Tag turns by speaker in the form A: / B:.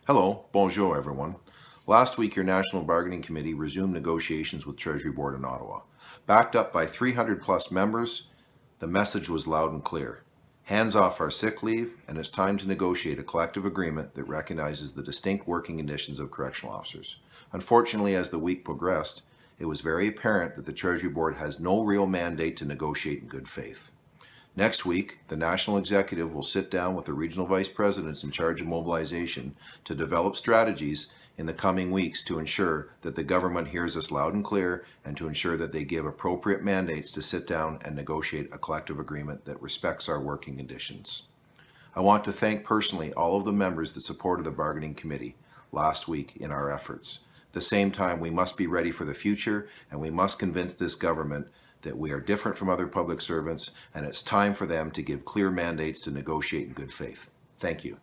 A: Hello, bonjour everyone. Last week, your National Bargaining Committee resumed negotiations with Treasury Board in Ottawa. Backed up by 300 plus members, the message was loud and clear. Hands off our sick leave, and it's time to negotiate a collective agreement that recognizes the distinct working conditions of correctional officers. Unfortunately, as the week progressed, it was very apparent that the Treasury Board has no real mandate to negotiate in good faith. Next week, the National Executive will sit down with the regional vice presidents in charge of mobilization to develop strategies in the coming weeks to ensure that the government hears us loud and clear and to ensure that they give appropriate mandates to sit down and negotiate a collective agreement that respects our working conditions. I want to thank personally all of the members that supported the bargaining committee last week in our efforts. At the same time, we must be ready for the future, and we must convince this government that we are different from other public servants, and it's time for them to give clear mandates to negotiate in good faith. Thank you.